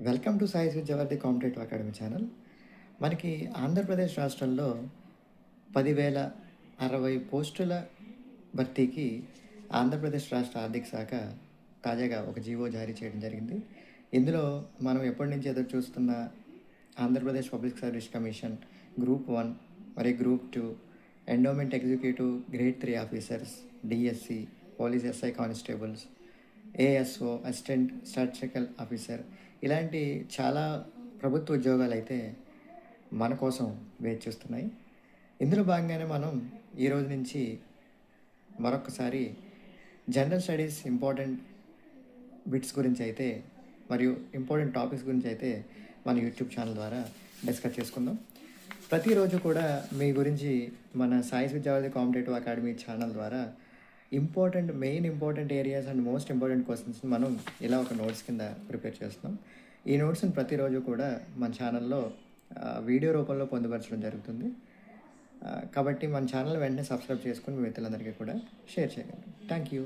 Welcome to Sai's Vidyavardhi competitive academy channel. మనకి ఆంధ్రప్రదేశ్ రాష్ట్రంలో 10,060 పోస్టుల భర్తీకి ఆంధ్రప్రదేశ్ రాష్ట్ర ఆర్థిక శాఖ తాజాగా ఒక జీవో జారీ చేయడం జరిగింది. ఇందులో మనం ఎప్పటి నుంచి ఎదురు చూస్తున్న Andhra Pradesh public service commission group 1 మరియు group 2, endowment executive grade 3 officers, DSC, police SI constables, ASO assistant statistical officer ఇలాంటి చాలా ప్రభుత్వ ఉద్యోగాలు అయితే మన కోసం వెయిట్ చేస్తున్నాయి. ఇందులో భాగంగానే మనం ఈరోజు నుంచి మరొకసారి జనరల్ స్టడీస్ ఇంపార్టెంట్ బిట్స్ గురించి అయితే మరియు ఇంపార్టెంట్ టాపిక్స్ గురించి అయితే మన యూట్యూబ్ ఛానల్ ద్వారా డిస్కస్ చేసుకుందాం. ప్రతిరోజు కూడా మీ గురించి మన సాయిస్ విద్యావర్ధి కాంపిటేటివ్ అకాడమీ ఛానల్ ద్వారా main important areas and most important questions మనం ఇలా ఒక నోట్స్ కింద ప్రిపేర్ చేస్తున్నాం. ఈ నోట్స్ని ప్రతిరోజు కూడా మన ఛానల్లో వీడియో రూపంలో పొందుపరచడం జరుగుతుంది. కాబట్టి మన ఛానల్ వెంటనే సబ్స్క్రైబ్ చేసుకుని మీ మిత్రులందరికీ కూడా షేర్ చేయగలరు. Thank you.